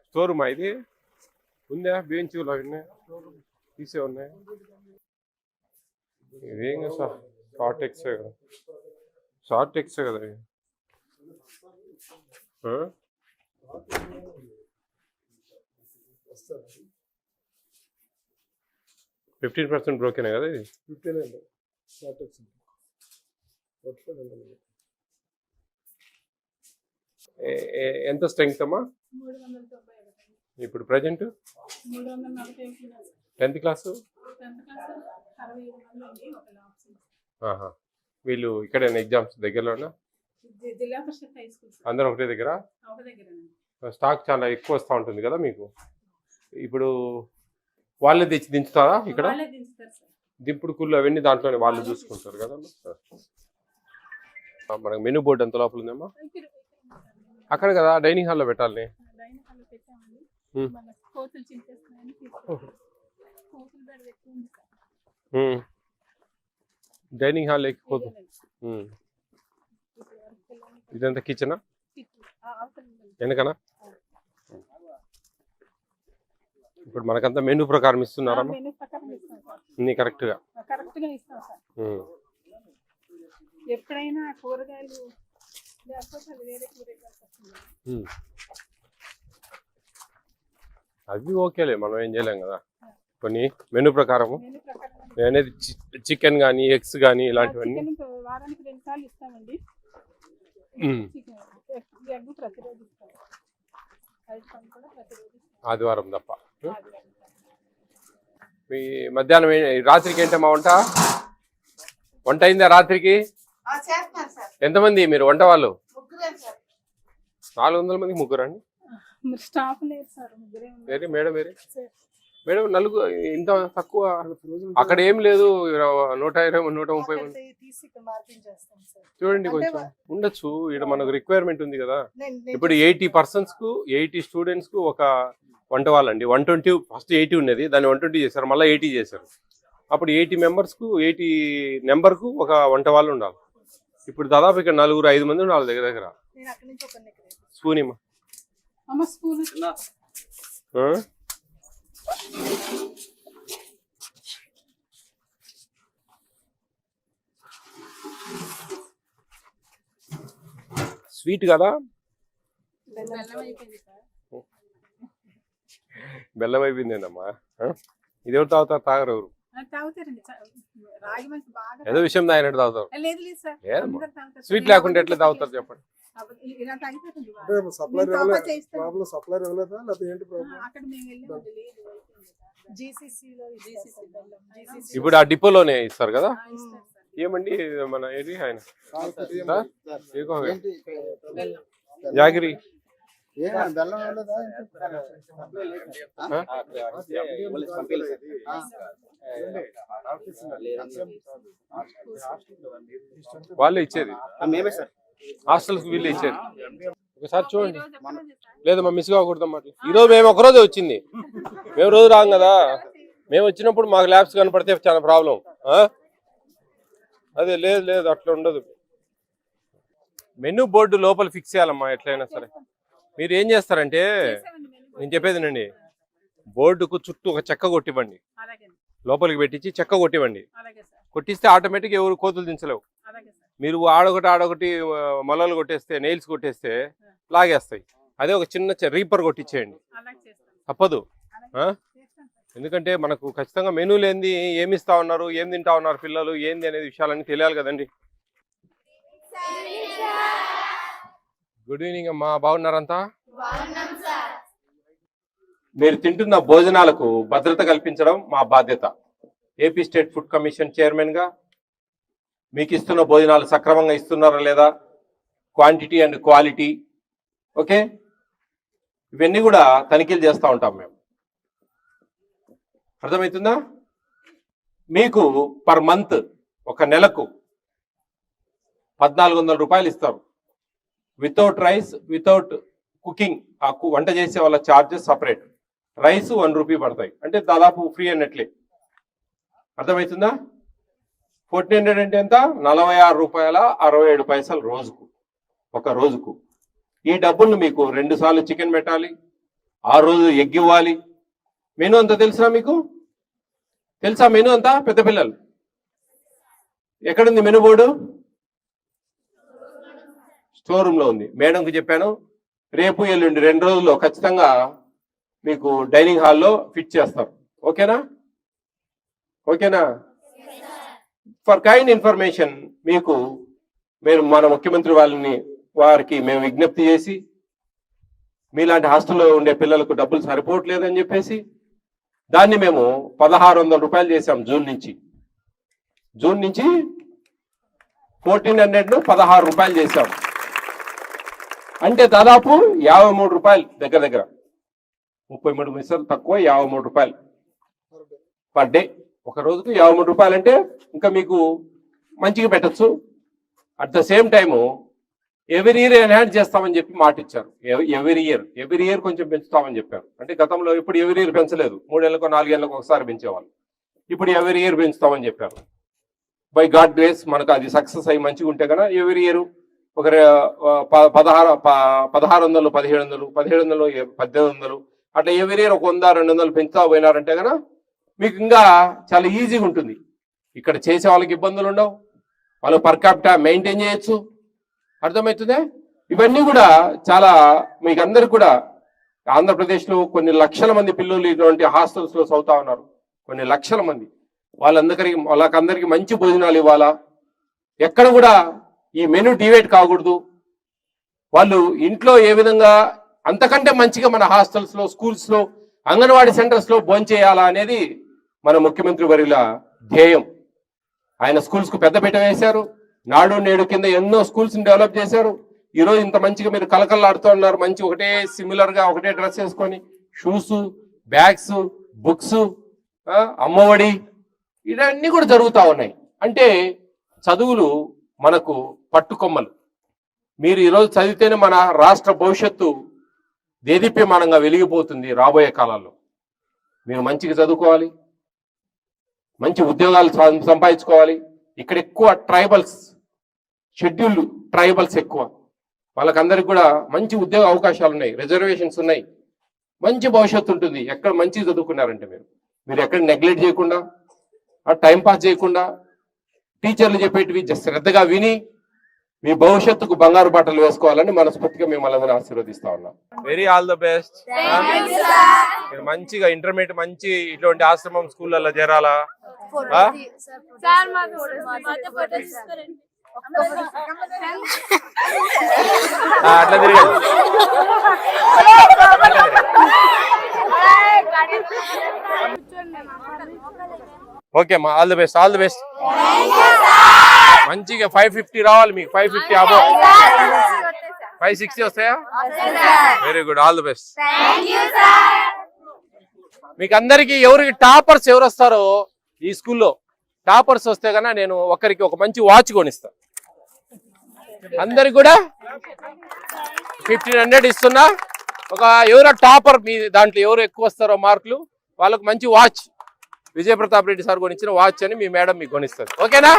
Store రూమా ఇది? ఉందా బెంచీలు అవన్నీ తీసే ఉన్నాయి? ఇదేం కదా షార్ట్ ఎక్సే కదా, షార్ట్ ఎక్సే కదా ఇవి. 15% బ్రోకెనే కదా ఇది? 15 షార్ట్ ఎక్స్ ఎంత స్ట్రెంగ్త్ అమ్మా ఇప్పుడు ప్రజెంట్? 10th class. వీళ్ళు ఇక్కడేనా ఎగ్జామ్స్ దగ్గరలోనా? అందరూ ఒకటే దగ్గర? స్టాక్ చాలా ఎక్కువ వస్తూ ఉంటుంది కదా మీకు. ఇప్పుడు వాళ్ళే తెచ్చి దించుతారా ఇక్కడ? దింపుడు కుళ్ళు అవన్నీ దాంట్లోనే వాళ్ళు చూసుకుంటారు కదా. మనకు మెనూ బోర్డు ఎంత లోపల ఉందమ్మా? అక్కడ కదా డైనింగ్ హాల్లో పెట్టాలి. డైనింగ్ హాల్ ఎక్కిపోతుంది. ఇదంతా కిచెనా వెనకనా? ఇప్పుడు మనకంతా మెనూ ప్రకారం ఇస్తున్నారమ్మా కరెక్ట్ గా? ఎప్పుడైనా కూరగాయలు అవి ఓకేలే, మనం ఏం చేయలేం కదా. కొన్ని మెనూ ప్రకారము అనేది చికెన్ కానీ ఎగ్స్ కానీ ఇలాంటివన్నీ వారానికి 2 సార్లు ఇస్తామండి. ఆదివారం తప్ప. మీ మధ్యాహ్నం రాత్రికి ఏంటమ్మా వంట? వంట అయిందా రాత్రికి? ఎంతమంది మీరు వంట వాళ్ళు? 400 మందికి ముగ్గురు అండి. మేడం మేడం నలుగురు ఇంత తక్కువ? అక్కడ ఏం లేదు, 120 130 మంది చూడండి. కొంచెం ఉండొచ్చు ఇక్కడ, మనకు రిక్వైర్మెంట్ ఉంది కదా. ఇప్పుడు 80 persons కు 80 స్టూడెంట్స్ కు ఒక వంట వాళ్ళండి. 120 ఫస్ట్ 80 ఉన్నది, దాన్ని 120 చేశారు, మళ్ళీ 80 చేశారు. అప్పుడు 80 members కు 80 నెంబర్ కు ఒక వంట వాళ్ళు ఉండాలి. ఇప్పుడు దాదాపు ఇక్కడ 4-5 మంది ఉండాలి దగ్గర దగ్గర. స్పూన్ స్వీట్ కదా? బెల్లం అయిపోయిందేనమ్మా. ఇది ఎవరు తాగుతారు? తాగరు ఎవరు? ఏదో విషయం తాగినట్టు తాగుతారు. స్వీట్ లేకుండా ఎట్లా తాగుతారు చెప్పండి? ఇప్పుడు ఆ డిపోలోనే ఇస్తారు కదా. ఏమండి మన ఏది ఆయన జాగిరి వాళ్ళే ఇచ్చేది, హాస్టల్స్ వీళ్ళే ఇచ్చేది. ఒకసారి చూడండి. లేదమ్మా మిస్ కాకూడదమ్మా. ఈరోజు మేము ఒకరోజే వచ్చింది, మేము రోజు రాం కదా. మేము వచ్చినప్పుడు మాకు ల్యాబ్స్ కనపడితే చాలా ప్రాబ్లం. అదే లేదు లేదు అట్లా ఉండదు. మెనూ బోర్డు లోపల ఫిక్స్ చేయాలమ్మా ఎట్లయినా సరే. మీరు ఏం చేస్తారంటే నేను చెప్పేదినండి, బోర్డుకు చుట్టూ ఒక చెక్క కొట్టివ్వండి, లోపలికి పెట్టించి చెక్క కొట్టివ్వండి. కొట్టిస్తే ఆటోమేటిక్ ఎవరు కోతులు దించలేవు. మీరు ఆడొకటి మొలలు కొట్టేస్తే, నెయిల్స్ కొట్టేస్తే లాగేస్తాయి. అదే ఒక చిన్న రీపర్ కొట్టించేయండి, తప్పదు. ఎందుకంటే మనకు ఖచ్చితంగా మెనూ లేనిది ఏమి ఇస్తా ఉన్నారు, ఏం తింటా ఉన్నారు పిల్లలు, ఏంది అనేది విషయాలన్నీ తెలియాలి కదండి. గుడ్ ఈవినింగ్ అమ్మా, బాగున్నారంతా? మీరు తింటున్న భోజనాలకు భద్రత కల్పించడం మా బాధ్యత. AP state food commission chairman గా మీకు ఇస్తున్న భోజనాలు సక్రమంగా ఇస్తున్నారా లేదా, క్వాంటిటీ అండ్ క్వాలిటీ, ఓకే, ఇవన్నీ కూడా తనిఖీలు చేస్తూ ఉంటాం మేము. అర్థమవుతుందా? మీకు పర్ మంత్ ఒక నెలకు 1400 రూపాయలు ఇస్తారు. వితౌట్ రైస్, వితౌట్ కుకింగ్, ఆ వంట చేసే వాళ్ళ ఛార్జెస్ సపరేట్. రైస్ 1 రూపీ పడతాయి, అంటే దాదాపు ఫ్రీ అన్నట్లే. అర్థమవుతుందా? 1400 అంటే ఎంత? 46 రూపాయల 67 పైసలు రోజుకు, ఒక రోజుకు. ఈ డబ్బులు మీకు 2 సార్లు చికెన్ పెట్టాలి, ఆ రోజు ఎగ్ ఇవ్వాలి. మెనూ అంతా తెలుసా మీకు? తెలుసా మెనూ అంతా? పెద్ద పిల్లలు ఎక్కడుంది మెనూ బోర్డు? స్టోర్ రూమ్ లో ఉంది. మేడంకి చెప్పాను, రేపు ఎల్లుండి 2 రోజుల్లో ఖచ్చితంగా మీకు డైనింగ్ హాల్లో ఫిట్ చేస్తారు. ఓకేనా? ఓకేనా? ఫర్ కైండ్ ఇన్ఫర్మేషన్ మీకు మన ముఖ్యమంత్రి వారికి మేము విజ్ఞప్తి చేసి, మీలాంటి హాస్టల్లో ఉండే పిల్లలకు డబ్బులు సరిపోవట్లేదని చెప్పేసి దాన్ని మేము 1600 రూపాయలు చేశాం. జూన్ నుంచి 1400 16 రూపాయలు చేశాం. అంటే దాదాపు 53 రూపాయలు, దగ్గర 33 మిషన్లు తక్కువ, 53 రూపాయలు పర్ డే. ఒక రోజుకు 53 రూపాయలు అంటే ఇంకా మీకు మంచిగా పెట్టచ్చు. At the same time every year enhance చేస్తామని చెప్పి మాట ఇచ్చారు. ఎవ్రీ ఇయర్ కొంచెం పెంచుతామని చెప్పారు. అంటే గతంలో ఇప్పుడు ఎవ్రీ ఇయర్ పెంచలేదు, 3 ఏళ్ళకో 4 ఏళ్ళకో ఒకసారి పెంచేవాళ్ళు. ఇప్పుడు ఎవ్రీ ఇయర్ పెంచుతామని చెప్పారు. బై గాడ్ గ్రేస్ మనకు అది సక్సెస్ అయ్యి మంచిగా ఉంటే కనుక ఎవ్రీ ఇయర్ ఒక 1600, 1700, 1700, 1800 అట్లా ఎవ్రీ ఇయర్ ఒక 100, 200 పెంచుతా పోయినారంటే కనుక మీకు ఇంకా చాలా ఈజీగా ఉంటుంది. ఇక్కడ చేసే వాళ్ళకి ఇబ్బందులు ఉండవు, వాళ్ళు పర్ క్యాపిటా మెయింటైన్ చేయొచ్చు. అర్థమవుతుందే? ఇవన్నీ కూడా చాలా మీకు అందరికి కూడా ఆంధ్రప్రదేశ్లో కొన్ని లక్షల మంది పిల్లలు ఇటువంటి హాస్టల్స్లో చదువుతా ఉన్నారు. కొన్ని లక్షల మంది. వాళ్ళకందరికి మంచి భోజనాలు ఇవ్వాలా. ఎక్కడ కూడా ఈ మెనూ డివైడ్ కాకూడదు. వాళ్ళు ఇంట్లో ఏ విధంగా అంతకంటే మంచిగా మన హాస్టల్స్లో, స్కూల్స్లో, అంగన్వాడీ సెంటర్స్లో భోంచేయాలా అనేది మన ముఖ్యమంత్రి వర్యుల ధ్యేయం. ఆయన స్కూల్స్కు పెద్దపీట వేశారు. నాడు నేడు కింద ఎన్నో స్కూల్స్ని డెవలప్ చేశారు. ఈరోజు ఇంత మంచిగా మీరు కలకల్లాడుతూ ఉన్నారు. మంచి ఒకటే సిమిలర్గా ఒకటే డ్రెస్ వేసుకొని, షూస్, బ్యాగ్స్, బుక్స్, అమ్మఒడి ఇవన్నీ కూడా జరుగుతూ ఉన్నాయి. అంటే చదువులు మనకు పట్టుకొమ్మలు. మీరు ఈరోజు చదివితేనే మన రాష్ట్ర భవిష్యత్తు దేదీప్యమానంగా వెలిగిపోతుంది. రాబోయే కాలాల్లో మీరు మంచిగా చదువుకోవాలి, మంచి ఉద్యోగాలు సంపాదించుకోవాలి. ఇక్కడ ఎక్కువ ట్రైబల్స్, షెడ్యూల్డ్ ట్రైబల్స్ ఎక్కువ. వాళ్ళకందరికి కూడా మంచి ఉద్యోగ అవకాశాలు ఉన్నాయి, రిజర్వేషన్స్ ఉన్నాయి, మంచి భవిష్యత్తు ఉంటుంది. ఎక్కడ మంచిగా చదువుకున్నారంటే మీరు ఎక్కడ నెగ్లెక్ట్ చేయకుండా, టైం పాస్ చేయకుండా, టీచర్లు చెప్పేటివి శ్రద్ధగా విని మీ భవిష్యత్తుకు బంగారు బాటలు వేసుకోవాలని మనస్ఫూర్తిగా మిమ్మల్ని ఆశీర్వదిస్తా ఉన్నాం. Very all the best. మీరు మంచిగా ఇంటర్మీడియట్ మంచి ఇటువంటి ఆశ్రమం స్కూళ్ళల్లో చేరాలా. అట్లా తిరగండి. ఓకే అమ్మా, all the best, all the best. మంచిగా 550 రావాలి మీకు, 550 అబో. 560 వస్తాయా? Very good, all the best. మీకు అందరికి ఎవరికి టాపర్స్ ఎవరు వస్తారో ఈ స్కూల్లో టాపర్స్ వస్తే కన్నా నేను ఒకరికి ఒక మంచి వాచ్ కొనిస్తా. అందరికి కూడా 1500 ఇస్తున్నా. ఒక ఎవరో టాపర్ మీ దాంట్లో ఎవరు ఎక్కువ వస్తారో మార్కులు వాళ్ళకు మంచి వాచ్, విజయప్రతాప్ రెడ్డి సార్ కొనిచ్చిన వాచ్ అని మీ మేడం మీకు కొనిస్తుంది. ఓకేనా?